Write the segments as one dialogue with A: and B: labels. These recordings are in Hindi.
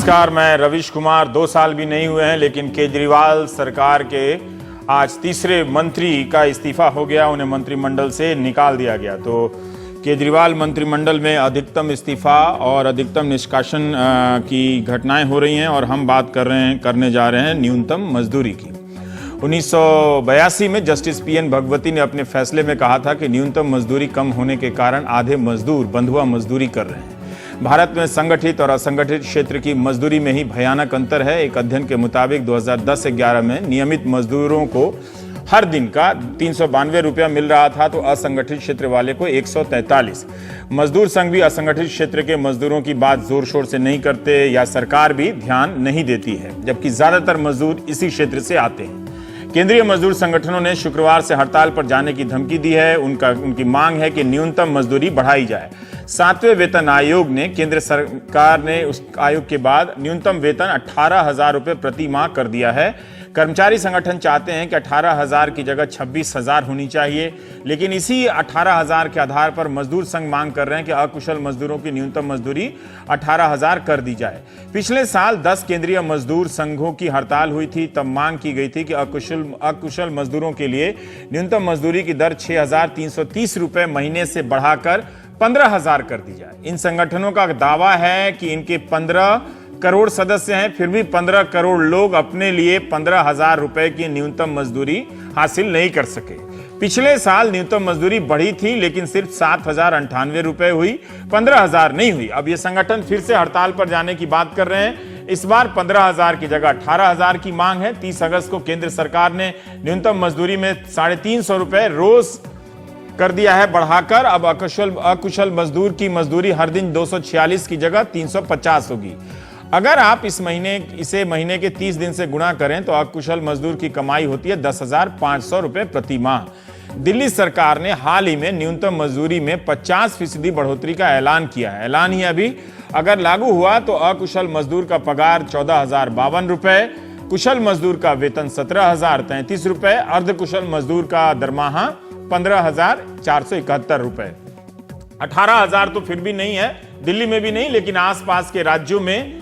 A: नमस्कार, मैं रविश कुमार। 2 साल भी नहीं हुए हैं लेकिन केजरीवाल सरकार के आज तीसरे मंत्री का इस्तीफा हो गया, उन्हें मंत्रिमंडल से निकाल दिया गया। तो केजरीवाल मंत्रिमंडल में अधिकतम इस्तीफा और अधिकतम निष्कासन की घटनाएं हो रही हैं और हम बात करने जा रहे हैं न्यूनतम मजदूरी की। 1982 में जस्टिस पीएन भगवती ने अपने फैसले में कहा था कि न्यूनतम मजदूरी कम होने के कारण आधे मजदूर बंधुआ मजदूरी कर रहे हैं। भारत में संगठित और असंगठित क्षेत्र की मजदूरी में ही भयानक अंतर है। एक अध्ययन के मुताबिक 2010-11 में नियमित मजदूरों को हर दिन का 392 रुपया मिल रहा था, तो असंगठित क्षेत्र वाले को 143। मजदूर संघ भी असंगठित क्षेत्र के मजदूरों की बात जोर शोर से नहीं करते या सरकार भी ध्यान नहीं देती है, जबकि ज्यादातर मजदूर इसी क्षेत्र से आते हैं। केंद्रीय मजदूर संगठनों ने शुक्रवार से हड़ताल पर जाने की धमकी दी है। उनकी मांग है कि न्यूनतम मजदूरी बढ़ाई जाए। 7वें वेतन आयोग ने केंद्र सरकार ने उस आयोग के बाद न्यूनतम वेतन 18,000 रुपए प्रति माह कर दिया है। कर्मचारी संगठन चाहते हैं कि 18,000 की जगह 26,000 होनी चाहिए, लेकिन इसी 18,000 के आधार पर मजदूर संघ मांग कर रहे हैं कि अकुशल मजदूरों की न्यूनतम मजदूरी 18,000 कर दी जाए। पिछले साल 10 केंद्रीय मजदूर संघों की हड़ताल हुई थी, तब मांग की गई थी कि अकुशल मजदूरों के लिए न्यूनतम मजदूरी की दर 6,330 रुपए महीने से बढ़ाकर 15,000 कर दी जाए। इन संगठनों का दावा है कि इनके 15 करोड़ सदस्य हैं, फिर भी 15 करोड़ लोग अपने लिए 15,000 रुपए की न्यूनतम मजदूरी हासिल नहीं कर सके। पिछले साल न्यूनतम मजदूरी बढ़ी थी, लेकिन सिर्फ 7,098 रुपए हुई, 15,000 नहीं हुई। अब ये संगठन फिर से हड़ताल पर जाने की बात कर रहे हैं। इस बार 15,000 की जगह 18,000 की मांग है। 30 अगस्त को केंद्र सरकार ने न्यूनतम मजदूरी में 350 रुपए रोज कर दिया है बढ़ाकर। अब अकुशल मजदूर की मजदूरी हर दिन 246 की जगह 350 होगी। अगर आप इसे महीने के 30 दिन से गुणा करें तो अकुशल मजदूर की कमाई होती है 10,500 रुपए प्रति माह। दिल्ली सरकार ने हाल ही में न्यूनतम मजदूरी में 50% बढ़ोतरी का ऐलान किया है। ऐलान ही अभी अगर लागू हुआ तो अकुशल मजदूर का पगार 14,052 रुपए, कुशल मजदूर का वेतन 17,033 रुपए, अर्धकुशल मजदूर का दरमाहा 15,471 रुपए। 18,000 तो फिर भी नहीं है, दिल्ली में भी नहीं, लेकिन आसपास के राज्यों में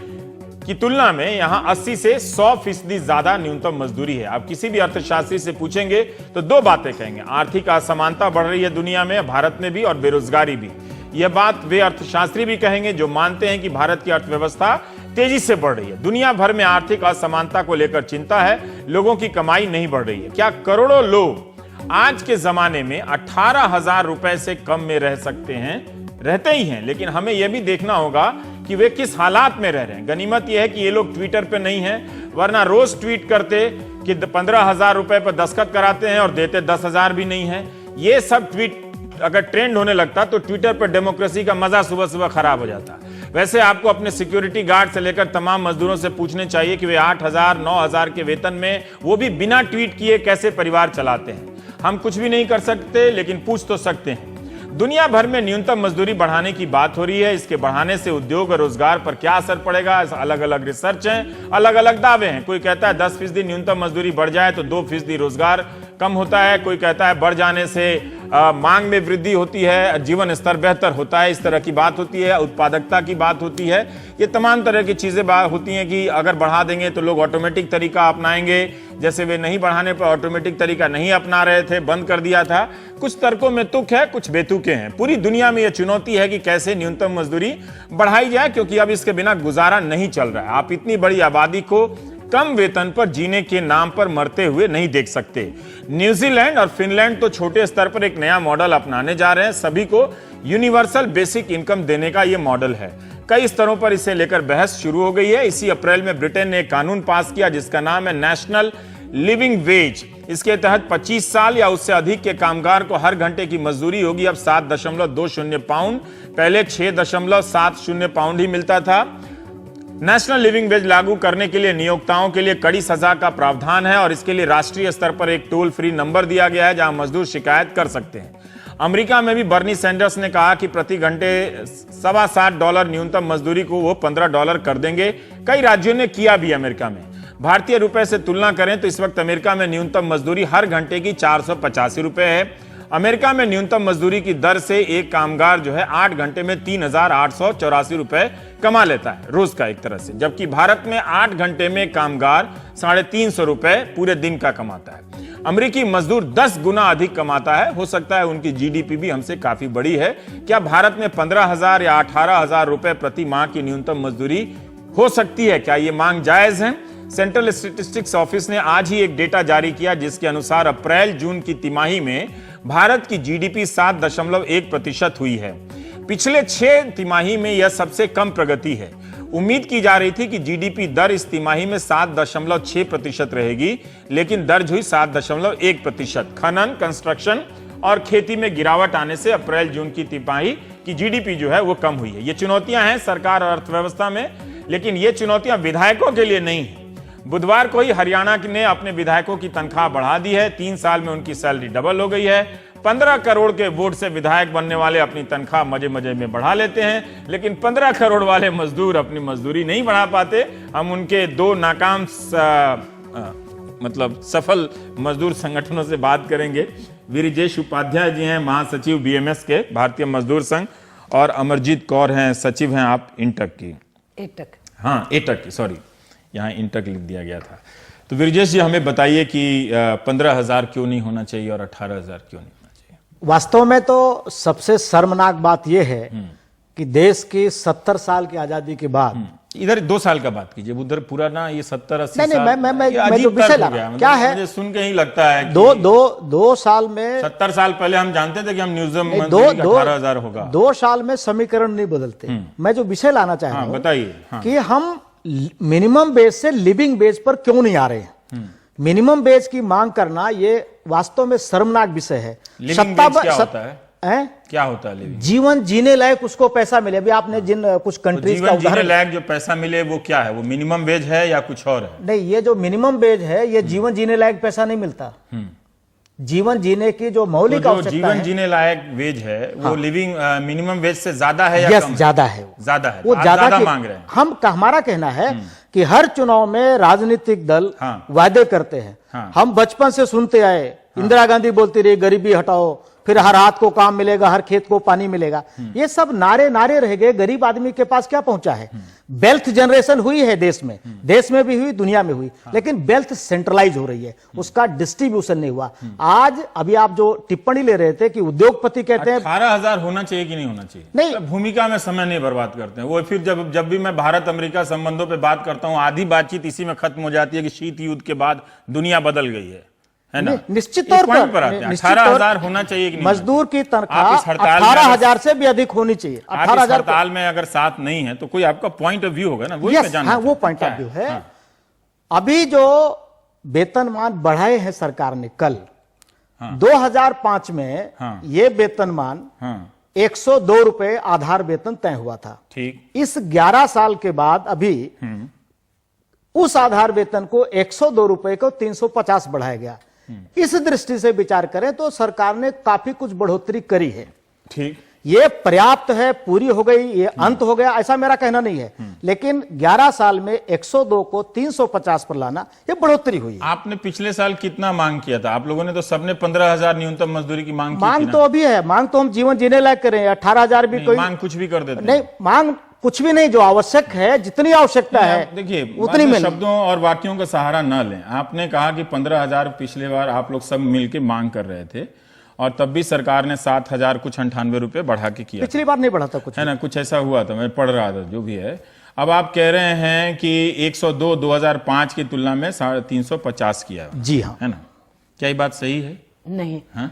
A: की तुलना में यहां 80 से 100% ज्यादा न्यूनतम मजदूरी है। आप किसी भी अर्थशास्त्री से पूछेंगे तो 2 बातें कहेंगे। आर्थिक असमानता बढ़ रही है दुनिया में, भारत में भी, और बेरोजगारी भी। यह बात वे अर्थशास्त्री भी कहेंगे जो मानते हैं कि भारत की अर्थव्यवस्था तेजी से बढ़ रही है। दुनिया भर में आर्थिक असमानता को लेकर चिंता है, लोगों की कमाई नहीं बढ़ रही है। क्या करोड़ों लोग आज के जमाने में 18,000 रुपए से कम में रह सकते हैं? रहते ही हैं, लेकिन हमें यह भी देखना होगा कि वे किस हालात में रह रहे हैं। गनीमत यह है कि ये लोग ट्विटर पे नहीं हैं, वरना रोज ट्वीट करते कि 15,000 रुपए पर दस्तखत कराते हैं और देते 10,000 भी नहीं है। ये सब ट्वीट अगर ट्रेंड होने लगता तो ट्विटर पर डेमोक्रेसी का मजा सुबह सुबह खराब हो जाता। वैसे आपको अपने सिक्योरिटी गार्ड से लेकर तमाम मजदूरों से पूछने चाहिए कि वे 8,000, 9,000 के वेतन में, वो भी बिना ट्वीट किए, कैसे परिवार चलाते हैं। हम कुछ भी नहीं कर सकते, लेकिन पूछ तो सकते हैं। दुनिया भर में न्यूनतम मजदूरी बढ़ाने की बात हो रही है। इसके बढ़ाने से उद्योग और रोजगार पर क्या असर पड़ेगा? अलग अलग रिसर्च हैं, अलग अलग दावे हैं। कोई कहता है 10% न्यूनतम मजदूरी बढ़ जाए तो 2% रोजगार कम होता है। कोई कहता है बढ़ जाने से मांग में वृद्धि होती है, जीवन स्तर बेहतर होता है, इस तरह की बात होती है। उत्पादकता की बात होती है। ये तमाम तरह की चीजें होती हैं कि अगर बढ़ा देंगे तो लोग ऑटोमेटिक तरीका अपनाएंगे, जैसे वे नहीं बढ़ाने पर ऑटोमेटिक तरीका नहीं अपना रहे थे, बंद कर दिया था। कुछ तर्कों में तुक है, कुछ बेतुके हैं। पूरी दुनिया में यह चुनौती है कि कैसे न्यूनतम मजदूरी बढ़ाई जाए, क्योंकि अब इसके बिना गुजारा नहीं चल रहा है। आप इतनी बड़ी आबादी को कम वेतन पर जीने के नाम पर मरते हुए नहीं देख सकते। न्यूजीलैंड और फिनलैंड तो छोटे स्तर पर एक नया मॉडल अपनाने जा रहे हैं। सभी को यूनिवर्सल बेसिक इनकम देने का यह मॉडल है। कई स्तरों पर इसे लेकर बहस शुरू हो गई है। इसी अप्रैल में ब्रिटेन ने एक कानून पास किया जिसका नाम है नेशनल लिविंग वेज। इसके तहत 25 साल या उससे अधिक के कामगार को हर घंटे की मजदूरी होगी अब 7.20 पाउंड, पहले 6.70 पाउंड ही मिलता था। नेशनल लिविंग वेज लागू करने के लिए नियोक्ताओं के लिए कड़ी सजा का प्रावधान है और इसके लिए राष्ट्रीय स्तर पर एक टोल फ्री नंबर दिया गया है जहां मजदूर शिकायत कर सकते हैं। अमेरिका में भी बर्नी सैंडर्स ने कहा कि प्रति घंटे $7.25 न्यूनतम मजदूरी को वो $15 कर देंगे। कई राज्यों ने किया भी अमेरिका में। भारतीय रुपए से तुलना करें तो इस वक्त अमेरिका में न्यूनतम मजदूरी हर घंटे की 485 रुपए है। अमेरिका में न्यूनतम मजदूरी की दर से एक कामगार जो है 8 घंटे में 3,884 रुपए कमा लेता है रोज का, एक तरह से, जबकि भारत में 8 घंटे में कामगार 350 रुपए पूरे दिन का कमाता है। अमेरिकी मजदूर 10 गुना अधिक कमाता है। हो सकता है उनकी जीडीपी भी हमसे काफी बड़ी है। क्या भारत में 15,000 या 18,000 रुपए प्रति माह की न्यूनतम मजदूरी हो सकती है? क्या यह मांग जायज है? सेंट्रल स्टैटिस्टिक्स ऑफिस ने आज ही एक डेटा जारी किया जिसके अनुसार अप्रैल जून की तिमाही में भारत की जीडीपी 7.1% हुई है। पिछले 6 तिमाही में यह सबसे कम प्रगति है। उम्मीद की जा रही थी कि जीडीपी दर इस तिमाही में 7.6% रहेगी, लेकिन दर्ज हुई 7.1%। खनन, कंस्ट्रक्शन और खेती में गिरावट आने से अप्रैल जून की तिमाही की जीडीपी जो है वो कम हुई है। ये चुनौतियां हैं सरकार और अर्थव्यवस्था में, लेकिन ये चुनौतियां विधायकों के लिए नहीं है। बुधवार को ही हरियाणा ने अपने विधायकों की तनख्वाह बढ़ा दी है। 3 साल में उनकी सैलरी डबल हो गई है। 15 करोड़ के वोट से विधायक बनने वाले अपनी तनख्वाह मजे मजे में बढ़ा लेते हैं, लेकिन 15 करोड़ वाले मजदूर अपनी मजदूरी नहीं बढ़ा पाते। हम उनके 2 नाकाम सफल मजदूर संगठनों से बात करेंगे। वीरजेश उपाध्याय जी हैं महासचिव बीएमएस के, भारतीय मजदूर संघ, और अमरजीत कौर हैं सचिव हैं आप इंटक की। एटक की, सॉरी, यहाँ इंटक लिख दिया गया था। तो वीरजेश जी हमें बताइए कि 15,000 क्यों नहीं होना चाहिए और 18,000 क्यों नहीं होना चाहिए?
B: वास्तव में तो सबसे शर्मनाक बात यह है कि देश की 70 साल की आजादी के बाद,
A: इधर 2 साल का बात कीजिए, उधर पूरा ना ये 70-80
B: नहीं,
A: साल
B: मैं जो विषय ला रहा हूं क्या है,
A: मुझे सुन के ही लगता है
B: दो साल में
A: 70 साल पहले हम जानते थे कि हम म्यूजियम 18,000 होगा।
B: 2 साल में समीकरण नहीं बदलते। मैं जो विषय लाना चाह रहा हूं,
A: बताइए
B: कि हम मिनिमम वेज से लिविंग वेज पर क्यों नहीं आ रहे हैं। मिनिमम वेज की मांग करना ये वास्तव में शर्मनाक विषय है।
A: क्या होता है
B: जीवन जीने लायक उसको पैसा मिले। अभी आपने जिन कुछ कंट्रीज का
A: जीने लायक जो पैसा मिले वो क्या है? वो मिनिमम वेज है या कुछ और है?
B: नहीं, ये जो मिनिमम वेज है ये जीवन जीने लायक पैसा नहीं मिलता। जीवन जीने की जो मौलिक आवश्यकता है,
A: जीवन जीने लायक वेज है वो लिविंग मिनिमम वेज से ज्यादा है या कम?
B: ज्यादा है।
A: ज्यादा है,
B: वो ज्यादा
A: मांग रहे हैं।
B: हमारा कहना है कि हर चुनाव में राजनीतिक दल वादे करते हैं। हम बचपन से सुनते आए, इंदिरा गांधी बोलती रही गरीबी हटाओ, फिर हर हाथ को काम मिलेगा, हर खेत को पानी मिलेगा। ये सब नारे रह गए। गरीब आदमी के पास क्या पहुंचा है? वेल्थ जनरेशन हुई है देश में भी हुई, दुनिया में हुई, लेकिन वेल्थ सेंट्रलाइज हो रही है, उसका डिस्ट्रीब्यूशन नहीं हुआ। आज अभी आप जो टिप्पणी ले रहे थे कि उद्योगपति कहते हैं
A: 18,000 होना चाहिए कि नहीं होना चाहिए?
B: नहीं,
A: भूमिका में समय नहीं बर्बाद करते हैं वो। फिर जब भी मैं भारत अमेरिका संबंधों पे बात करता हूं, आधी बातचीत इसी में खत्म हो जाती है कि शीत युद्ध के बाद दुनिया बदल गई है ना?
B: निश्चित तौर पर
A: 18,000 होना चाहिए कि नहीं?
B: मजदूर की तनख्वाह 18,000 से भी अधिक होनी चाहिए।
A: 18,000 हड़ताल में अगर साथ नहीं है तो कोई आपका पॉइंट ऑफ व्यू होगा ना, वही मैं जानना।
B: वो पॉइंट ऑफ व्यू है। अभी जो वेतनमान बढ़ाए हैं सरकार ने कल, 2005 में ये वेतनमान 102 रुपए आधार वेतन तय हुआ था।
A: ठीक,
B: इस 11 साल के बाद अभी उस आधार वेतन को 102 रुपए को 350 बढ़ाया गया। इस दृष्टि से विचार करें तो सरकार ने काफी कुछ बढ़ोतरी करी है।
A: ठीक,
B: ये पर्याप्त है, पूरी हो गई, ये अंत हो गया, ऐसा मेरा कहना नहीं है, लेकिन 11 साल में 102 को 350 पर लाना ये बढ़ोतरी हुई है।
A: आपने पिछले साल कितना मांग किया था? आप लोगों ने तो सबने 15,000 न्यूनतम मजदूरी की मांग की थी
B: तो अभी है, मांग तो हम जीवन जीने लायक करें। 18,000 भी कोई
A: मांग कुछ भी कर देते
B: नहीं, मांग कुछ भी नहीं, जो आवश्यक है, जितनी आवश्यकता है
A: देखिए,
B: उतनी में
A: शब्दों और वाक्यों का सहारा न लें। आपने कहा कि 15,000 पिछले बार आप लोग सब मिलके मांग कर रहे थे, और तब भी सरकार ने 7,000 कुछ 98 रुपए बढ़ा के किया।
B: पिछली बार नहीं बढ़ा था कुछ,
A: है ना? कुछ ऐसा हुआ था, मैं पढ़ रहा था, जो भी है। अब आप कह रहे हैं कि 102 2005 की तुलना में 350 किया।
B: जी हाँ,
A: है ना? क्या ये बात सही है?
C: नहीं।
A: हाँ?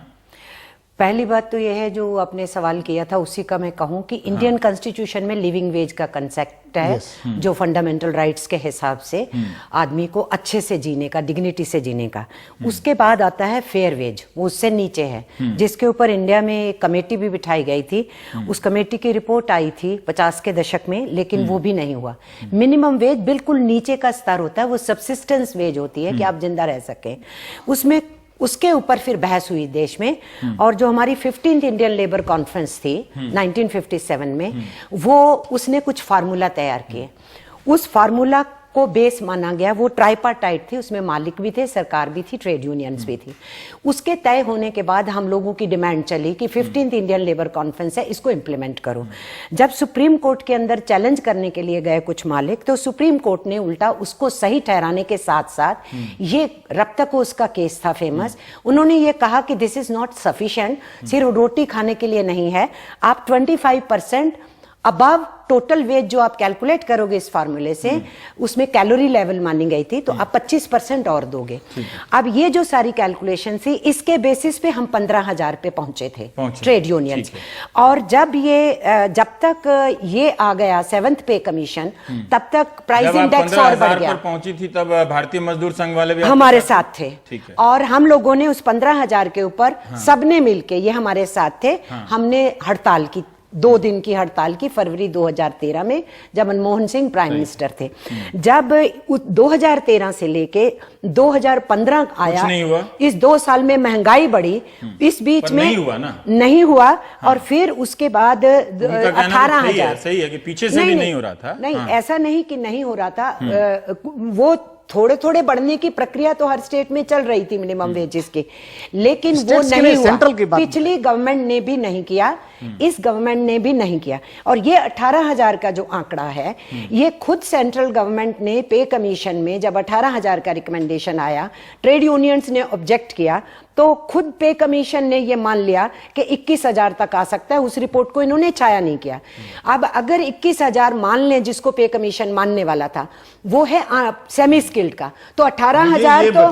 C: पहली बात तो यह है जो आपने सवाल किया था उसी का मैं कहूं कि इंडियन कॉन्स्टिट्यूशन में लिविंग वेज का कंसेप्ट है, जो फंडामेंटल राइट्स के हिसाब से आदमी को अच्छे से जीने का, डिग्निटी से जीने का। उसके बाद आता है फेयर वेज, वो उससे नीचे है, जिसके ऊपर इंडिया में एक कमेटी भी बिठाई गई थी। उस कमेटी की रिपोर्ट आई थी 50 के दशक में, लेकिन वो भी नहीं हुआ। मिनिमम वेज बिल्कुल नीचे का स्तर होता है, वो सबसिस्टेंस वेज होती है कि आप जिंदा रह सकें। उसमें उसके ऊपर फिर बहस हुई देश में, और जो हमारी 15th इंडियन लेबर कॉन्फ्रेंस थी 1957 में, वो उसने कुछ फार्मूला तैयार किए। उस फार्मूला को बेस माना गया। वो ट्राइपार्टाइट थी, उसमें मालिक भी थे, सरकार भी थी, ट्रेड यूनियंस भी थी। उसके तय होने के बाद हम लोगों की डिमांड चली कि 15th इंडियन लेबर कॉन्फ्रेंस है, इसको इंप्लीमेंट करो। जब सुप्रीम कोर्ट के अंदर चैलेंज करने के लिए गए कुछ मालिक, तो सुप्रीम कोर्ट ने उल्टा उसको सही ठहराने के साथ साथ, ये रप्ताकोस का केस था फेमस, उन्होंने ये कहा कि दिस इज नॉट सफिशिएंट, सिर्फ रोटी खाने के लिए नहीं है, आप 25% अबव टोटल वेज जो आप कैलकुलेट करोगे इस फार्मूले से, उसमें कैलोरी लेवल मानी गई थी, तो आप 25% और दोगे। अब ये जो सारी कैलकुलेशन थी, इसके बेसिस पे हम 15,000 पे पहुंचे थे ट्रेड यूनियंस। और जब तक ये आ गया 7th पे कमीशन, तब तक प्राइस इंडेक्स और बढ़ गया।
A: पहुंची थी तब भारतीय मजदूर संघ वाले भी
C: हमारे साथ थे, और हम लोगों ने उस 15,000 के ऊपर सबने मिलके, ये हमारे साथ थे, हमने हड़ताल की, 2 दिन की हड़ताल की, फरवरी 2013 में, जब मनमोहन सिंह प्राइम मिनिस्टर थे। जब 2013 से लेके 2015 आया, नहीं हुआ। इस 2 साल में महंगाई बढ़ी, इस बीच में नहीं हुआ। और फिर उसके बाद 18,000,
A: सही है कि पीछे से भी नहीं हो रहा था।
C: नहीं, ऐसा नहीं कि नहीं हो रहा था, वो थोड़े थोड़े बढ़ने की प्रक्रिया तो हर स्टेट में चल रही थी मिनिमम वेजेस की, लेकिन वो नहीं हुआ। पिछली गवर्नमेंट ने भी नहीं किया, इस गवर्नमेंट ने भी नहीं किया। और ये 18,000 का जो आंकड़ा है, ये खुद सेंट्रल गवर्नमेंट ने पे कमीशन में जब 18,000 का रिकमेंडेशन आया, ट्रेड यूनियंस ने ऑब्जेक्ट किया, तो खुद पे कमीशन ने ये मान लिया कि 21,000 तक आ सकता है। उस रिपोर्ट को इन्होंने छाया नहीं किया। अब अगर 21,000 मान लें, जिसको पे कमीशन मानने वाला था, वो है सेमी स्किल्ड का, तो 18,000 तो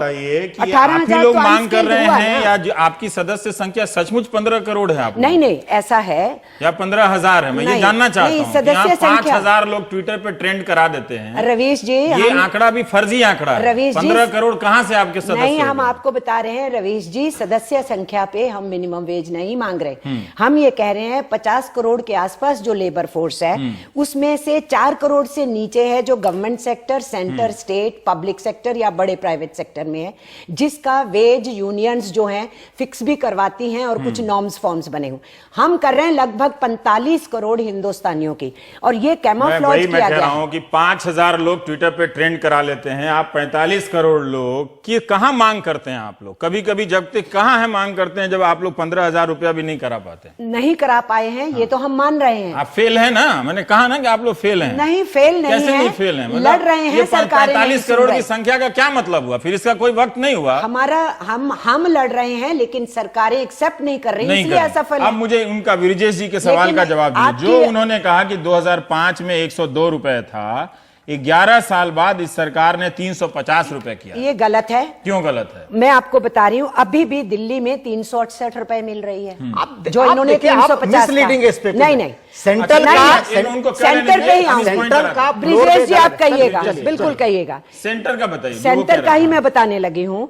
A: 18,000 लोग मांग कर रहे हैं, या आपकी सदस्य संख्या सचमुच 15 करोड़ है? आप
C: नहीं, ऐसा है, या
A: 15,000 है? मैं ये जानना चाहता हूं। सदस्य 5,000 लोग ट्विटर पे ट्रेंड करा देते हैं।
C: रवीश जी,
A: ये आंकड़ा भी फर्जी आंकड़ा है। रवीश, 15 करोड़ कहां से आपके सदस्य?
C: नहीं, हम आपको बता रहे हैं रवीश जी, सदस्य संख्या पे हम मिनिमम वेज नहीं मांग रहे। हम ये कह रहे हैं 50 करोड़ के आसपास जो लेबर फोर्स है, उसमें से 4 करोड़ से नीचे है जो government sector, centre, state, public sector या बड़े प्राइवेट सेक्टर में है, जिसका वेज यूनियंस जो है फिक्स भी करवाती हैं और कुछ नॉर्म्स फॉर्म्स बने हुए। हम कर रहे हैं लगभग 45 करोड़ हिंदुस्तानियों की, और ये कैमोफ्लेज किया गया।
A: मैं कह रहा हूं कि 5,000 लोग ट्विटर पे ट्रेंड करा लेते हैं, आप 45 करोड़ लोग की कहां मांग करते हैं? आप लोग कभी कभी जब तक कहां है मांग करते हैं, जब आप लोग 15,000 रुपया भी नहीं करा पाते?
C: नहीं करा पाए हैं, ये तो हम मान रहे हैं।
A: आप फेल है ना, मैंने कहा ना कि आप लोग फेल हैं।
C: नहीं, फेल नहीं
A: कैसे
C: है,
A: नहीं फेल हैं?
C: लड़ रहे हैं। सरकार
A: 45 करोड़ की संख्या का क्या मतलब हुआ? फिर इसका कोई वक्त नहीं हुआ।
C: हम लड़ रहे हैं, लेकिन सरकारें एक्सेप्ट नहीं कर रही, इसलिए असफल है।
A: अब मुझे उनका विरजेश जी के सवाल का जवाब दीजिए। जो उन्होंने कहा कि 2005 में 102 रुपए था, 11 साल बाद इस सरकार ने 350 रुपए किया।
C: ये गलत है।
A: क्यों गलत है?
C: मैं आपको बता रही हूँ, अभी भी दिल्ली में 368 रुपए मिल रही है, जो इन्होंने 350 नहीं, सेंटर पे ही आऊंगा। सेंटर का ब्रिजेश जी आप कहिएगा, बिल्कुल कहिएगा।
A: सेंटर का बताइए।
C: सेंटर का ही मैं बताने लगी हूँ।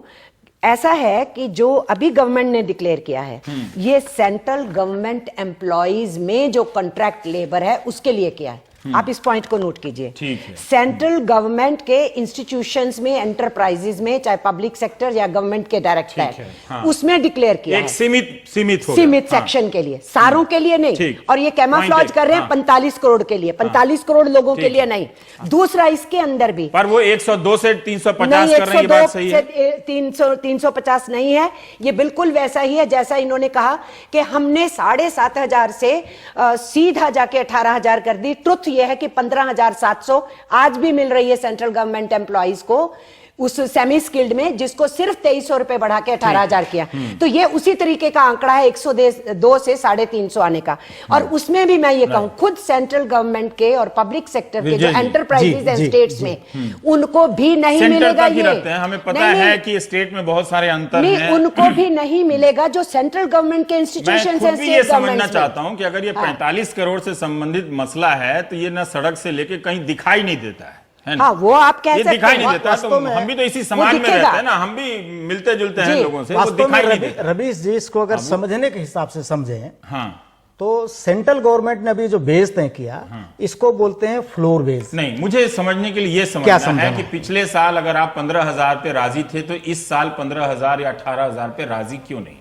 C: ऐसा है कि जो अभी गवर्नमेंट ने डिक्लेयर किया है, ये सेंट्रल गवर्नमेंट एम्प्लॉइज में जो कॉन्ट्रैक्ट लेबर है उसके लिए किया है। आप इस पॉइंट को नोट कीजिए। सेंट्रल गवर्नमेंट के इंस्टीट्यूशंस में, एंटरप्राइजेज में, चाहे पब्लिक सेक्टर या गवर्नमेंट के डायरेक्ट है, उसमें डिक्लेयर किया
A: एक सीमित
C: सेक्शन के लिए, सारों के लिए नहीं। और ये कैमोफ्लेज कर रहे हैं 45 करोड़ के लिए, 45 करोड़ लोगों के लिए नहीं। दूसरा, इसके अंदर भी
A: पर वो 102 से 350 कर रहे हैं, ये बात सही है।
C: 350 नहीं है, ये बिल्कुल वैसा ही है जैसा इन्होंने कहा कि हमने 7,500 से सीधा जाके 18,000 कर दी। ट्रुथ यह है कि 15,700 आज भी मिल रही है सेंट्रल गवर्नमेंट एम्प्लॉइज को, उस सेमी स्किल्ड में, जिसको सिर्फ 2,300 रुपए बढ़ा के 18,000 किया। तो ये उसी तरीके का आंकड़ा है 102 से 350 आने का। और उसमें भी मैं ये कहूं, खुद सेंट्रल गवर्नमेंट के और पब्लिक सेक्टर के जो एंटरप्राइजेज एंड स्टेट्स में, उनको भी नहीं मिलेगा। ये
A: हमें पता है कि स्टेट में बहुत सारे अंतर हैं,
C: उनको भी नहीं मिलेगा जो सेंट्रल गवर्नमेंट के इंस्टीट्यूशन एंड स्टेट गवर्नमेंट।
A: समझना चाहता हूं कि अगर ये 45 करोड़ से संबंधित मसला है, तो ये ना सड़क से लेके कहीं दिखाई नहीं देता है।
C: हाँ, वो आप कह सकते हैं,
A: दिखाई नहीं देता। तो हम भी तो इसी समाज में रहते हैं ना, हम भी मिलते जुलते हैं लोगों से, वो दिखाई नहीं देता।
B: रवीश जी, इसको अगर समझने के हिसाब से समझें, तो सेंट्रल गवर्नमेंट ने अभी जो बेस तय किया, इसको बोलते हैं फ्लोर बेस।
A: नहीं, मुझे समझने के लिए ये समझना है कि पिछले साल अगर आप 15,000 पे राजी थे, तो इस साल 15,000 या 18,000 पे राजी क्यों नहीं?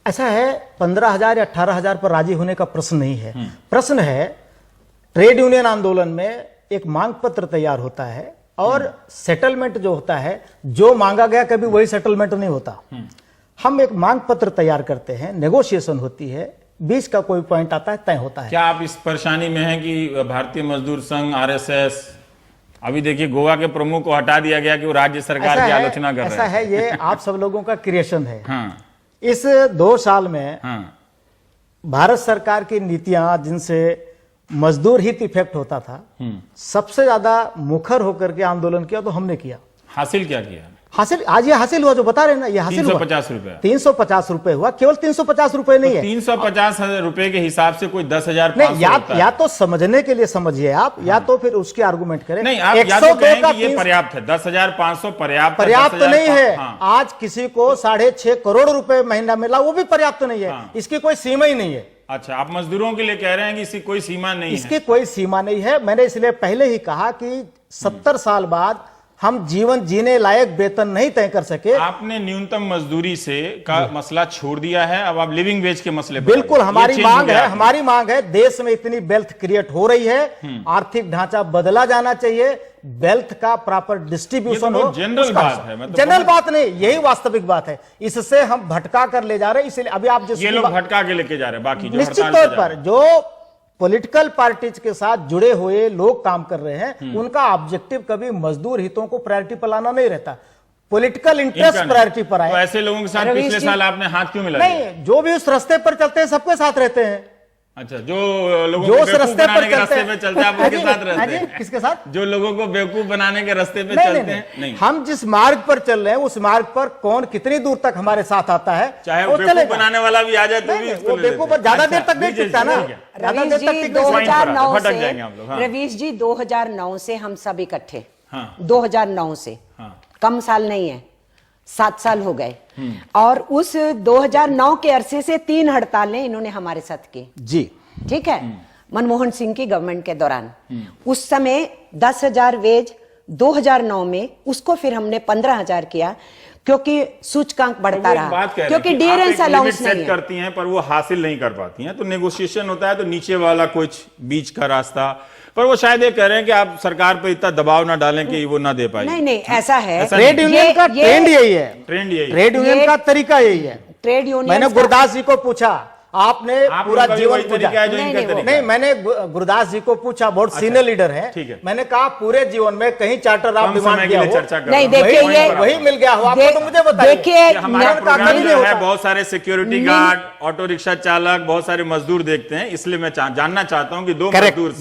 B: ऐसा है, 15,000 या 18,000 पर राजी होने का प्रश्न नहीं है। प्रश्न है, ट्रेड यूनियन आंदोलन में एक मांग पत्र तैयार होता है और सेटलमेंट जो होता है, जो मांगा गया कभी वही सेटलमेंट नहीं होता। हम एक मांग पत्र तैयार करते हैं, नेगोशिएशन होती है, बीच का कोई पॉइंट आता है, तय होता है।
A: क्या आप इस परेशानी में हैं कि भारतीय मजदूर संघ, आरएसएस, अभी देखिए गोवा के प्रमुख को हटा दिया गया कि वो राज्य सरकार की आलोचना कर रहे हैं।
B: ऐसा है, ये आप सब लोगों का क्रिएशन है।
A: हाँ।
B: इस 2 साल में
A: हाँ।
B: भारत सरकार की नीतियां जिनसे मजदूर हित इफेक्ट होता था, सबसे ज्यादा मुखर होकर के आंदोलन किया तो हमने किया।
A: हासिल क्या किया?
B: हासिल, आज ये हासिल हुआ जो बता रहे हैं ना, ये हासिल हुआ
A: 350 रुपए।
B: 350 रुपए हुआ, केवल 350 रुपए नहीं है।
A: 350 रुपए के हिसाब से कोई 10,500
B: नहीं, या तो समझने के लिए समझिए आप, या तो फिर उसके आर्गुमेंट करें।
A: नहीं, आप या तो कहें कि ये पर्याप्त है, 10,500 पर्याप्त
B: नहीं है।
A: हाँ।
B: आज किसी को 6.5 करोड़ रुपए महीना मिला, वो भी पर्याप्त नहीं है। इसकी कोई सीमा ही नहीं है।
A: अच्छा, आप मजदूरों के लिए कह रहे हैं कि इसकी कोई सीमा नहीं है?
B: इसकी कोई सीमा नहीं है। मैंने इसलिए पहले ही कहा कि 70 साल बाद हम जीवन जीने लायक वेतन नहीं तय कर सके।
A: आपने न्यूनतम मजदूरी से का मसला छोड़ दिया है, अब आप लिविंग वेज के मसले पर
B: बिल्कुल हमारी
A: ये
B: मांग है, हमारी मांग है। देश में इतनी वेल्थ क्रिएट हो रही है, आर्थिक ढांचा बदला जाना चाहिए, वेल्थ का प्रॉपर डिस्ट्रीब्यूशन हो।
A: जनरल बात है,
B: जनरल बात नहीं, यही वास्तविक बात है। इससे हम भटका कर ले जा रहे हैं। इसलिए अभी आप जिस
A: ये लोग भटका के लेके जा रहे हैं, बाकी जो
B: निश्चित
A: हड़ताल
B: तौर पर जो पॉलिटिकल पार्टीज के साथ जुड़े हुए लोग काम कर रहे हैं, उनका ऑब्जेक्टिव कभी मजदूर हितों को प्रायोरिटी पर लाना नहीं रहता, पॉलिटिकल इंटरेस्ट प्रायोरिटी पर आए।
A: तो ऐसे लोगों के साथ पिछले साल आपने हाथ क्यों मिलाया?
B: नहीं, जो भी उस रास्ते पर चलते हैं सबके साथ रहते हैं।
A: अच्छा, जो लोगों को बेवकूफ बनाने के रास्ते पे चलते हैं आप उनके साथ रहते हैं?
B: किसके साथ?
A: जो लोगों को बेवकूफ बनाने के रास्ते पे चलते हैं? नहीं,
B: हम जिस मार्ग पर चल रहे हैं उस मार्ग पर कौन कितनी दूर तक हमारे साथ आता है,
A: चाहे वो बेवकूफ बनाने वाला भी आ जाए तो भी
B: वो बेवकूफ ज्यादा देर तक नहीं टिकता ना। ज्यादा देर तक टिक नहीं सकता।
A: भटक जाएंगे हम लोग।
C: रवीश जी 2009 से हम सब इकट्ठे,
A: हाँ।
C: 2009 से,
A: हाँ।
C: कम साल नहीं है, 7 साल हो गए। और उस 2009 के अरसे से 3 हड़तालें इन्होंने हमारे साथ की
B: जी।
C: ठीक है, मनमोहन सिंह की गवर्नमेंट के दौरान। उस समय 10,000 वेज 2009 में, उसको फिर हमने 15,000 किया, क्योंकि सूचकांक बढ़ता रहा, क्योंकि डियरेंस अलाउंस नहीं
A: करती हैं पर वो हासिल नहीं कर पाती हैं, तो नेगोशिएशन होता है, तो नीचे वाला कुछ बीच का रास्ता, पर वो शायद ये कह रहे हैं कि आप सरकार पर इतना दबाव ना डालें कि वो ना दे पाए।
C: नहीं, ऐसा है।
B: ट्रेड यूनियन का ट्रेंड यही है, ट्रेड यूनियन का तरीका यही है।
C: ट्रेड यूनियन,
B: मैंने गुरदास जी को पूछा, आपने पूरा जीवन पूजा। नहीं, मैंने गुरदास जी को पूछा, बहुत सीनियर लीडर है। मैंने कहा पूरे जीवन में कहीं चार्टर आप डिमांड किया हो?
C: नहीं, देखिए ये
B: वही मिल गया हो आपको, तो मुझे बताइए।
C: देखिए
A: हमारा प्रोग्राम जो है, बहुत सारे सिक्योरिटी गार्ड, ऑटो रिक्शा चालक, बहुत सारे मजदूर देखते हैं, इसलिए मैं जानना चाहता हूँ कि 2 मजदूर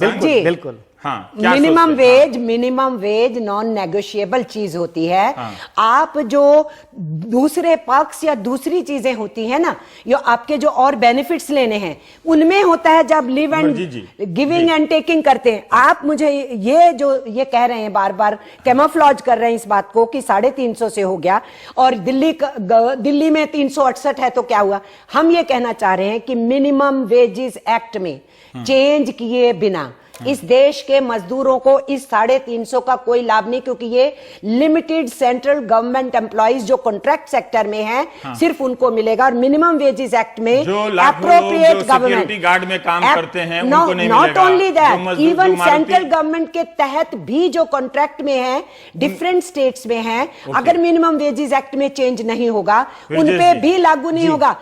B: बिल्कुल
A: हाँ,
C: मिनिमम वेज नॉन नेगोशिएबल चीज होती है। हाँ। आप जो दूसरे पक्ष या दूसरी चीजें होती है ना, ये आपके जो और बेनिफिट्स लेने हैं, उनमें होता है जब live and giving and taking करते हैं। आप मुझे ये कह रहे हैं, बार बार कैमोफ्लॉज कर रहे हैं इस बात को कि 350 से हो गया और दिल्ली में 368 है, तो क्या हुआ? हम ये कहना चाह रहे हैं कि मिनिमम वेजेस एक्ट में चेंज किए बिना इस देश के मजदूरों को इस 350 का कोई लाभ नहीं, क्योंकि ये लिमिटेड सेंट्रल गवर्नमेंट एम्प्लॉइज जो कॉन्ट्रैक्ट सेक्टर में हैं, सिर्फ उनको मिलेगा। और मिनिमम वेजेस एक्ट में
A: एप्रोप्रिएट गवर्नमेंट गार्ड में काम करते हैं उनको नहीं मिलेगा।
C: Not only that, even central government के तहत भी जो कॉन्ट्रैक्ट में है, डिफरेंट स्टेट्स में है, अगर मिनिमम वेजेस एक्ट में चेंज नहीं होगा, उन पे भी लागू नहीं होगा।